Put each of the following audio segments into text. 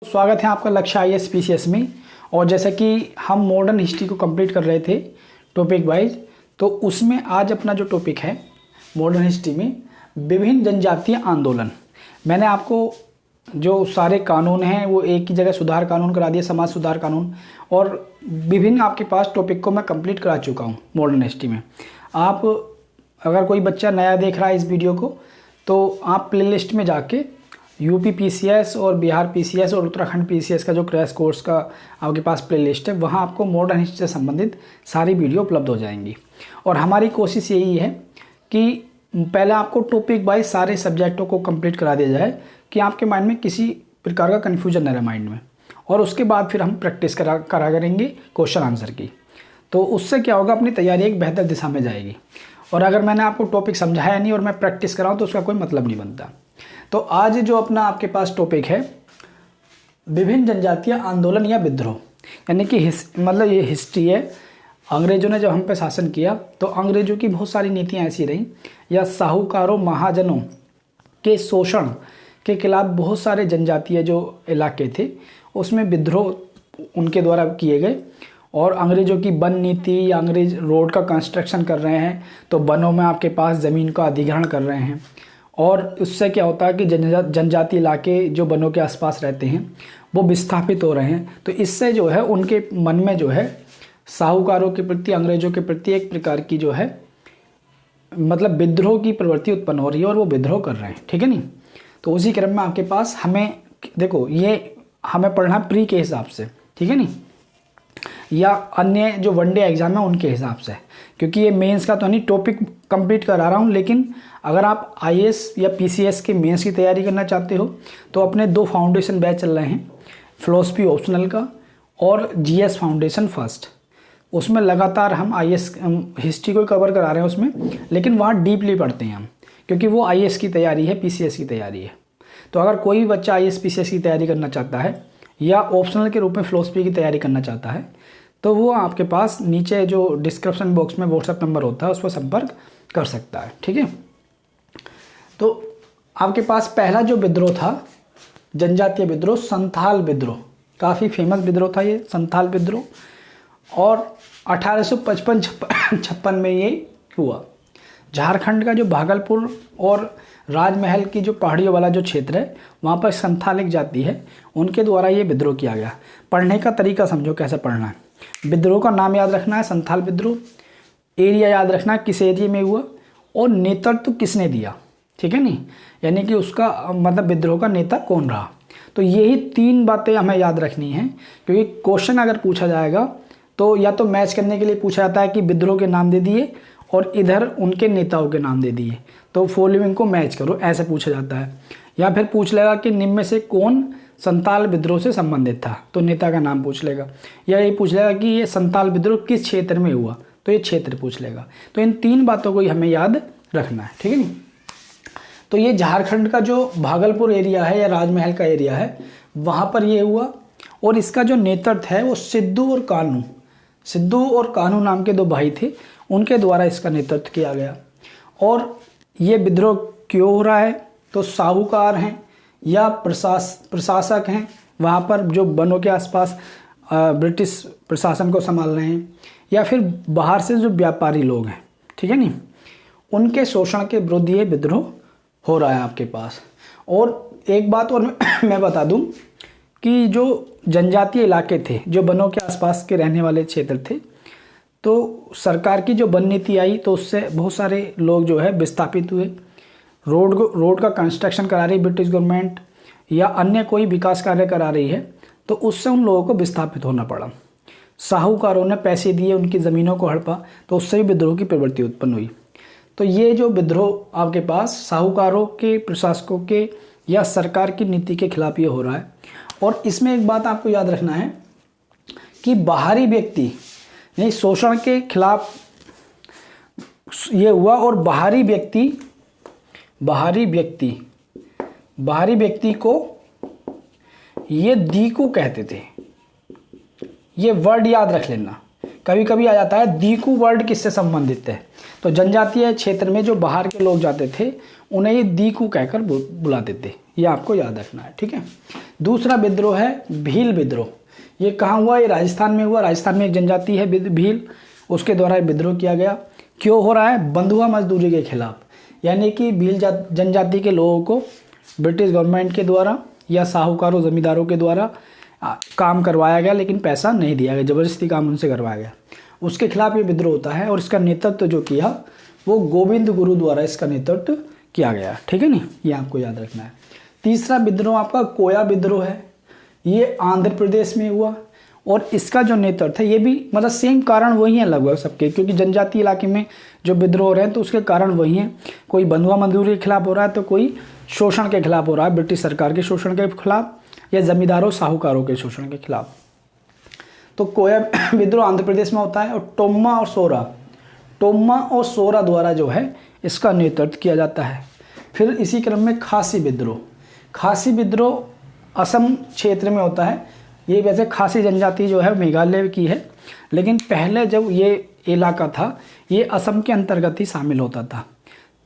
स्वागत है आपका लक्ष्य आईएएस पीसीएस में। और जैसा कि हम मॉडर्न हिस्ट्री को कंप्लीट कर रहे थे टॉपिक वाइज, तो उसमें आज अपना जो टॉपिक है मॉडर्न हिस्ट्री में विभिन्न जनजातीय आंदोलन। मैंने आपको जो सारे कानून हैं वो एक ही जगह सुधार कानून करा दिया, समाज सुधार कानून, और विभिन्न आपके पास टॉपिक को मैं कंप्लीट करा चुका हूँ मॉडर्न हिस्ट्री में। आप अगर कोई बच्चा नया देख रहा है इस वीडियो को, तो आप प्लेलिस्ट में जाके यूपी पीसीएस और बिहार पीसीएस और उत्तराखंड पीसीएस का जो क्रैश कोर्स का आपके पास प्लेलिस्ट है, वहाँ आपको मॉडर्न हिस्ट्री से संबंधित सारी वीडियो उपलब्ध हो जाएंगी। और हमारी कोशिश यही है कि पहले आपको टॉपिक वाइज सारे सब्जेक्टों को कंप्लीट करा दिया जाए कि आपके माइंड में किसी प्रकार का कन्फ्यूजन न रहे माइंड में, और उसके बाद फिर हम प्रैक्टिस करा करेंगे क्वेश्चन आंसर की। तो उससे क्या होगा, अपनी तैयारी एक बेहतर दिशा में जाएगी। और अगर मैंने आपको टॉपिक समझाया नहीं और मैं प्रैक्टिस कराऊँ तो उसका कोई मतलब नहीं बनता। तो आज जो अपना आपके पास टॉपिक है विभिन्न जनजातीय आंदोलन या विद्रोह, यानी कि मतलब ये हिस्ट्री है। अंग्रेजों ने जब हम पे शासन किया तो अंग्रेजों की बहुत सारी नीतियाँ ऐसी रहीं, या साहूकारों महाजनों के शोषण के खिलाफ बहुत सारे जनजातीय जो इलाके थे उसमें विद्रोह उनके द्वारा किए गए। और अंग्रेज़ों की वन नीति, या अंग्रेज रोड का कंस्ट्रक्शन कर रहे हैं तो वनों में आपके पास ज़मीन का अधिग्रहण कर रहे हैं, और उससे क्या होता है कि जनजातीय इलाके जो वनों के आसपास रहते हैं वो विस्थापित हो रहे हैं। तो इससे जो है उनके मन में जो है साहूकारों के प्रति, अंग्रेज़ों के प्रति एक प्रकार की जो है मतलब विद्रोह की प्रवृत्ति उत्पन्न हो रही है, और वो विद्रोह कर रहे हैं। ठीक है नहीं। तो उसी क्रम में आपके पास हमें देखो, ये हमें पढ़ना प्री के हिसाब से, ठीक है नहीं, या अन्य जो वनडे एग्जाम है उनके हिसाब से, क्योंकि ये मेंस का तो नहीं टॉपिक कंप्लीट करा रहा हूँ। लेकिन अगर आप आईएएस या पीसीएस के मेंस की तैयारी करना चाहते हो तो अपने 2 फाउंडेशन बैच चल रहे हैं, फिलॉसफी ऑप्शनल का और जीएस फाउंडेशन फर्स्ट। उसमें लगातार हम आईएएस हिस्ट्री को कवर करा रहे हैं उसमें, लेकिन वहाँ डीपली पढ़ते हैं हम, क्योंकि वो आईएएस की तैयारी है, पीसीएस की तैयारी है। तो अगर कोई भी बच्चा आईएएस पीसीएस की तैयारी करना चाहता है या ऑप्शनल के रूप में फिलॉसफी की तैयारी करना चाहता है, तो वो आपके पास नीचे जो डिस्क्रिप्शन बॉक्स में व्हाट्सएप नंबर होता है उस पर संपर्क कर सकता है। ठीक है। तो आपके पास पहला जो विद्रोह था जनजातीय विद्रोह, संथाल विद्रोह, काफ़ी फेमस विद्रोह था ये संथाल विद्रोह, और 1855-56 में ये हुआ। झारखंड का जो भागलपुर और राजमहल की जो पहाड़ियों वाला जो क्षेत्र है वहाँ पर संथाल एक जाति है, उनके द्वारा ये विद्रोह किया गया। पढ़ने का तरीका समझो कैसे पढ़ना है। विद्रोह का नाम याद रखना है संथाल विद्रोह, एरिया याद रखना है किस एरिया में हुआ, और नेतृत्व किसने दिया। ठीक है नहीं, यानी कि उसका मतलब विद्रोह का नेता कौन रहा। तो यही 3 बातें हमें याद रखनी हैं, क्योंकि क्वेश्चन अगर पूछा जाएगा तो या तो मैच करने के लिए पूछा जाता है कि विद्रोह के नाम दे दिए और इधर उनके नेताओं के नाम दे दिए, तो फॉलोइंग को मैच करो, ऐसे पूछा जाता है। या फिर पूछ लेगा कि निम्न में से कौन संथाल विद्रोह से संबंधित था, तो नेता का नाम पूछ लेगा। या ये पूछ लेगा कि ये संथाल विद्रोह किस क्षेत्र में हुआ, तो ये क्षेत्र पूछ लेगा। तो इन 3 बातों को ही हमें याद रखना है। ठीक है नहीं। तो ये झारखंड का जो भागलपुर एरिया है या राजमहल का एरिया है वहाँ पर ये हुआ, और इसका जो नेतृत्व है वो सिद्धू और कान्हू नाम के 2 भाई थे, उनके द्वारा इसका नेतृत्व किया गया। और ये विद्रोह क्यों हो रहा है, तो साहूकार हैं या प्रशासक हैं वहाँ पर जो वनों के आसपास ब्रिटिश प्रशासन को संभाल रहे हैं, या फिर बाहर से जो व्यापारी लोग हैं, ठीक है नहीं, उनके शोषण के विरुद्ध ये विद्रोह हो रहा है आपके पास। और एक बात और मैं बता दूं कि जो जनजातीय इलाके थे, जो वनों के आसपास के रहने वाले क्षेत्र थे, तो सरकार की जो वन नीति आई तो उससे बहुत सारे लोग जो है विस्थापित हुए। रोड का कंस्ट्रक्शन करा रही ब्रिटिश गवर्नमेंट या अन्य कोई विकास कार्य करा रही है, तो उससे उन लोगों को विस्थापित होना पड़ा। साहूकारों ने पैसे दिए, उनकी ज़मीनों को हड़पा, तो उससे भी विद्रोह की प्रवृत्ति उत्पन्न हुई। तो ये जो विद्रोह आपके पास साहूकारों के, प्रशासकों के या सरकार की नीति के खिलाफ ये हो रहा है। और इसमें एक बात आपको याद रखना है कि बाहरी व्यक्ति नहीं, शोषण के खिलाफ ये हुआ, और बाहरी व्यक्ति को ये दीकू कहते थे। ये वर्ड याद रख लेना, कभी कभी आ जाता है दीकू वर्ड किससे संबंधित है, तो जनजातीय क्षेत्र में जो बाहर के लोग जाते थे उन्हें ये दीकू कहकर बुलाते थे, ये आपको याद रखना है, ठीक है। दूसरा विद्रोह है भील विद्रोह। ये कहाँ हुआ? ये राजस्थान में हुआ। राजस्थान में एक जनजाति है भील, उसके द्वारा विद्रोह किया गया। क्यों हो रहा है? बंधुआ मजदूरी के खिलाफ, यानी कि भील जनजाति के लोगों को ब्रिटिश गवर्नमेंट के द्वारा या साहूकारों जमींदारों के द्वारा काम करवाया गया, लेकिन पैसा नहीं दिया गया, ज़बरदस्ती काम उनसे करवाया गया। उसके खिलाफ ये विद्रोह होता है और इसका नेतृत्व जो किया वो गोविंद गुरु द्वारा इसका नेतृत्व किया गया, ठीक है नी, ये आपको याद रखना है। तीसरा विद्रोह आपका कोया विद्रोह है। ये आंध्र प्रदेश में हुआ और इसका जो नेतृत्व है ये भी मतलब सेम कारण वही है लगभग सबके, क्योंकि जनजातीय इलाके में जो विद्रोह हो रहे हैं तो उसके कारण वही हैं। कोई बंधुआ मजदूरी के खिलाफ हो रहा है तो कोई शोषण के खिलाफ हो रहा है, ब्रिटिश सरकार के शोषण के खिलाफ या जमींदारों साहूकारों के शोषण के खिलाफ। तो कोया विद्रोह आंध्र प्रदेश में होता है। और टोम्मा और सोरा द्वारा जो है इसका नेतृत्व किया जाता है। फिर इसी क्रम में खासी विद्रोह असम क्षेत्र में होता है। ये वैसे खासी जनजाति जो है मेघालय की है, लेकिन पहले जब ये इलाका था ये असम के अंतर्गत ही शामिल होता था।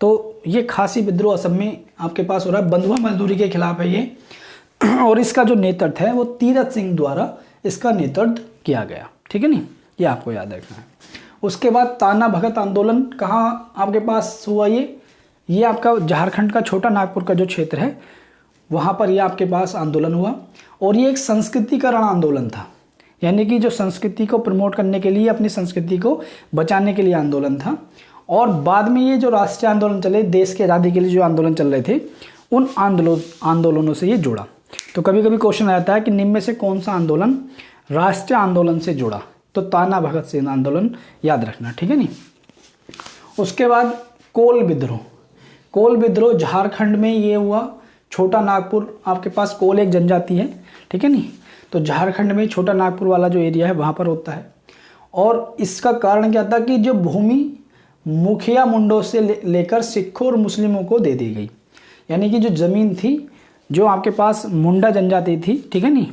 तो ये खासी विद्रोह असम में आपके पास हो रहा है, बंधुआ मजदूरी के खिलाफ है ये। और इसका जो नेतृत्व है वो तीरथ सिंह द्वारा इसका नेतृत्व किया गया, ठीक है नी, ये आपको याद रखना है। उसके बाद ताना भगत आंदोलन कहाँ आपके पास हुआ? ये आपका झारखंड का छोटा नागपुर का जो क्षेत्र है वहाँ पर ये आपके पास आंदोलन हुआ। और ये एक संस्कृतिकरण आंदोलन था, यानी कि जो संस्कृति को प्रमोट करने के लिए, अपनी संस्कृति को बचाने के लिए आंदोलन था। और बाद में ये जो राष्ट्रीय आंदोलन चले, देश की आज़ादी के लिए जो आंदोलन चल रहे थे, उन आंदोलनों से ये जुड़ा। तो कभी कभी क्वेश्चन आता है कि निम्न में से कौन सा आंदोलन राष्ट्रीय आंदोलन से जुड़ा? तो ताना भगत सिंह आंदोलन याद रखना, ठीक है नी। उसके बाद कोल विद्रोह झारखंड में ये हुआ। छोटा नागपुर आपके पास कोल एक जनजाति है, ठीक है नी। तो झारखंड में छोटा नागपुर वाला जो एरिया है वहाँ पर होता है। और इसका कारण क्या था कि जो भूमि मुखिया मुंडों से लेकर सिखों और मुस्लिमों को दे दी गई, यानी कि जो ज़मीन थी जो आपके पास मुंडा जनजाति थी, ठीक है नी,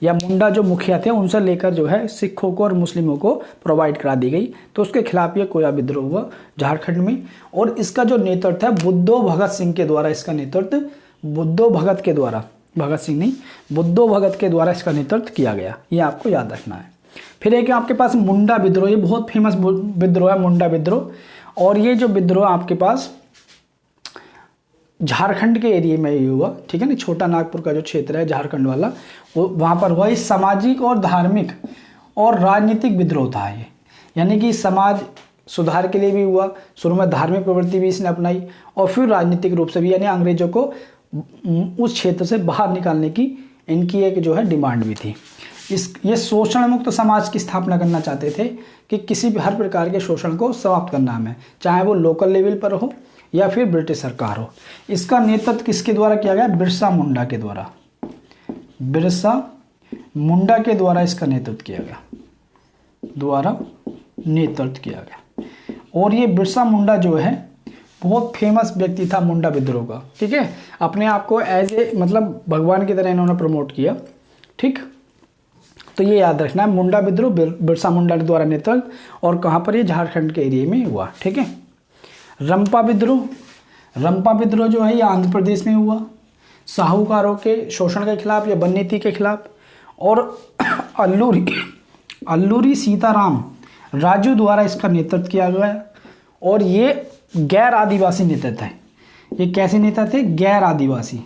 या मुंडा जो मुखिया थे उनसे लेकर जो है सिखों को और मुस्लिमों को प्रोवाइड करा दी गई। तो उसके खिलाफ ये कोया विद्रोह हुआ झारखंड में। और इसका जो नेतृत्व है बुद्धो भगत सिंह के द्वारा इसका नेतृत्व बुद्धो भगत के द्वारा इसका नेतृत्व किया गया, ये आपको याद रखना है। फिर एक आपके पास मुंडा विद्रोह, ये बहुत फेमस विद्रोह है मुंडा विद्रोह। और ये जो विद्रोह आपके पास झारखंड के एरिया में ही हुआ, ठीक है ना। छोटा नागपुर का जो क्षेत्र है झारखंड वाला, वो वहाँ पर हुआ। ये सामाजिक और धार्मिक और राजनीतिक विद्रोह था ये, यानी कि समाज सुधार के लिए भी हुआ। शुरू में धार्मिक प्रवृत्ति भी इसने अपनाई और फिर राजनीतिक रूप से भी, यानी अंग्रेजों को उस क्षेत्र से बाहर निकालने की इनकी एक जो है डिमांड भी थी। ये शोषण मुक्त समाज की स्थापना करना चाहते थे कि किसी भी हर प्रकार के शोषण को समाप्त करना हमें, चाहे वो लोकल लेवल पर हो या फिर ब्रिटिश सरकार हो। इसका नेतृत्व किसके द्वारा किया गया? बिरसा मुंडा के द्वारा इसका नेतृत्व किया गया। और ये बिरसा मुंडा जो है बहुत फेमस व्यक्ति था मुंडा विद्रोह का, ठीक है। अपने आप को एज ए मतलब भगवान की तरह इन्होंने प्रमोट किया, ठीक। तो ये याद रखना है, मुंडा विद्रोह बिरसा मुंडा के द्वारा नेतृत्व। और कहाँ पर? ये झारखंड के एरिया में हुआ, ठीक है। रंपा विद्रोह जो है ये आंध्र प्रदेश में हुआ, साहूकारों के शोषण के खिलाफ या वन नीति के खिलाफ। और अल्लूरी सीताराम राजू द्वारा इसका नेतृत्व किया गया। और ये गैर आदिवासी नेता थे। ये कैसे नेता थे? गैर आदिवासी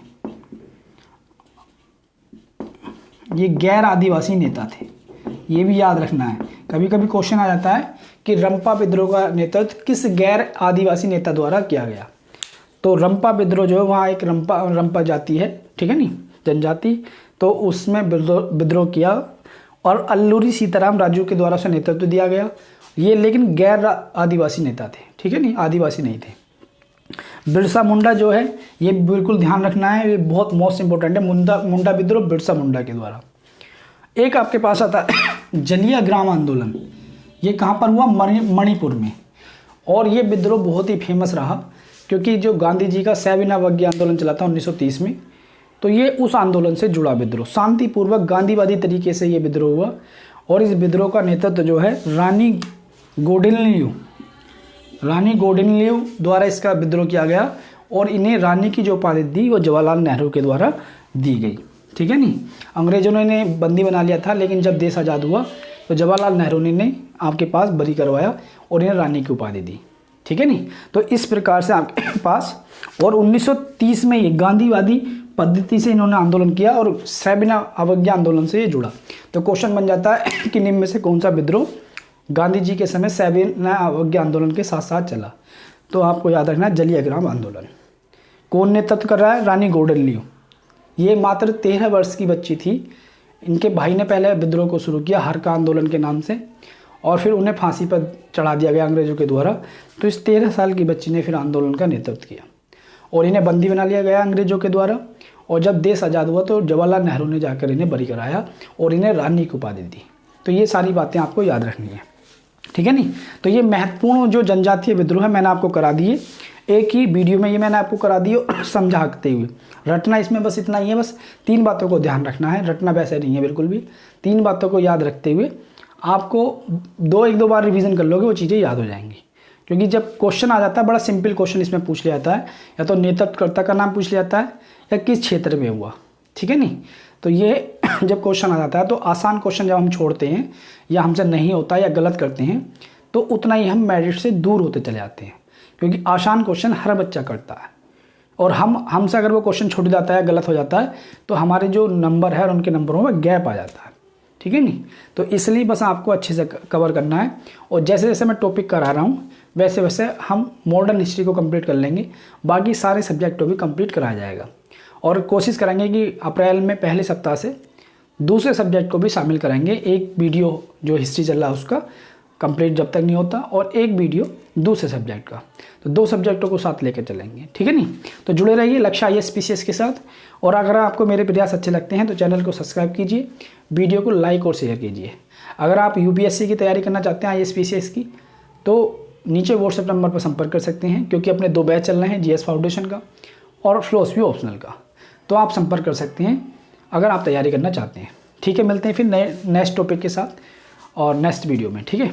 नेता थे, ये भी याद रखना है। कभी कभी क्वेश्चन आ जाता है कि रंपा विद्रोह का नेतृत्व किस गैर आदिवासी नेता द्वारा किया गया? तो रंपा विद्रोह जो है वहाँ एक रंपा जाति है, ठीक है नी, जनजाति, तो उसमें विद्रोह किया और अल्लूरी सीताराम राजू के द्वारा उसे नेतृत्व दिया गया। ये लेकिन गैर आदिवासी नेता थे, ठीक है नी, आदिवासी नहीं थे। बिरसा मुंडा जो है ये बिल्कुल ध्यान रखना है, ये बहुत मोस्ट इंपॉर्टेंट है। मुंडा विद्रोह बिरसा मुंडा के द्वारा। एक आपके पास आता है जलिया ग्राम आंदोलन। ये कहाँ पर हुआ? मणिपुर में। और ये विद्रोह बहुत ही फेमस रहा क्योंकि जो गांधी जी का सविनय आंदोलन चला था 1930 में, तो ये उस आंदोलन से जुड़ा विद्रोह, शांतिपूर्वक गांधीवादी तरीके से ये विद्रोह हुआ। और इस विद्रोह का नेतृत्व जो है रानी गौडिन्यू द्वारा इसका विद्रोह किया गया और इन्हें रानी की जो उपाधि दी वो जवाहरलाल नेहरू के द्वारा दी गई। ठीक है नहीं, अंग्रेजों ने इन्हें बंदी बना लिया था, लेकिन जब देश आज़ाद हुआ तो जवाहरलाल नेहरू ने इन्हें आपके पास बरी करवाया और इन्हें रानी की उपाधि दी। ठीक है नहीं, तो इस प्रकार से आपके पास, और 1930 में ये गांधीवादी पद्धति से इन्होंने आंदोलन किया और सविनय अवज्ञा आंदोलन से ये जुड़ा। तो क्वेश्चन बन जाता है कि निम्न में से कौन सा विद्रोह गांधी जी के समय सविनय अवज्ञा आंदोलन के साथ साथ चला? तो आपको याद रखना है जलियांवाला आंदोलन। कौन नेतृत्व कर रहा है? रानी गौडिन्यू। ये मात्र 13 वर्ष की बच्ची थी। इनके भाई ने पहले विद्रोह को शुरू किया हरका आंदोलन के नाम से, और फिर उन्हें फांसी पर चढ़ा दिया गया अंग्रेजों के द्वारा। तो इस 13 साल की बच्ची ने फिर आंदोलन का नेतृत्व किया और इन्हें बंदी बना लिया गया अंग्रेजों के द्वारा। और जब देश आज़ाद हुआ तो जवाहरलाल नेहरू ने जाकर इन्हें बरी कराया और इन्हें रानी की उपाधि दी। तो ये सारी बातें आपको याद रखनी है। ठीक है नहीं, तो ये महत्वपूर्ण जो जनजातीय विद्रोह है मैंने आपको करा दिए एक ही वीडियो में, ये मैंने आपको करा दिए समझाते हुए। रटना इसमें बस इतना ही है, बस 3 बातों को ध्यान रखना है। रटना वैसे नहीं है बिल्कुल भी, 3 बातों को याद रखते हुए आपको 1-2 बार रिवीजन कर लोगे वो चीज़ें याद हो जाएंगी। क्योंकि जब क्वेश्चन आ जाता है, बड़ा सिंपल क्वेश्चन इसमें पूछ लिया जाता है, या तो नेतृत्वकर्ता का नाम पूछ लिया जाता है या किस क्षेत्र में हुआ। ठीक है नहीं, तो ये जब क्वेश्चन आ जाता है तो आसान क्वेश्चन जब हम छोड़ते हैं या हमसे नहीं होता या गलत करते हैं तो उतना ही हम मेरिट से दूर होते चले जाते हैं। क्योंकि आसान क्वेश्चन हर बच्चा करता है और हमसे अगर वो क्वेश्चन छूट जाता है, गलत हो जाता है, तो हमारे जो नंबर है और उनके नंबरों में गैप आ जाता है। ठीक है नहीं, तो इसलिए बस आपको अच्छे से कवर करना है। और जैसे जैसे मैं टॉपिक करा रहा हूँ वैसे वैसे हम मॉडर्न हिस्ट्री को कंप्लीट कर लेंगे, बाकी सारे सब्जेक्ट को भी कंप्लीट कराया जाएगा। और कोशिश करेंगे कि अप्रैल में पहले सप्ताह से दूसरे सब्जेक्ट को भी शामिल करेंगे। एक वीडियो जो हिस्ट्री चल रहा है उसका कंप्लीट जब तक नहीं होता, और एक वीडियो दूसरे सब्जेक्ट का, तो 2 सब्जेक्टों को साथ लेकर चलेंगे। ठीक है नहीं, तो जुड़े रहिए लक्ष्य IAS PCS के साथ। और अगर आपको मेरे प्रयास अच्छे लगते हैं तो चैनल को सब्सक्राइब कीजिए, वीडियो को लाइक और शेयर कीजिए। अगर आप UPSC की तैयारी करना चाहते हैं IAS PCS की, तो नीचे व्हाट्सएप नंबर पर संपर्क कर सकते हैं, क्योंकि अपने 2 बैच चल रहे हैं, GS फाउंडेशन का और फिलॉसफी ऑप्शनल का। तो आप संपर्क कर सकते हैं अगर आप तैयारी करना चाहते हैं। ठीक है, मिलते हैं फिर नेक्स्ट टॉपिक के साथ और नेक्स्ट वीडियो में। ठीक है।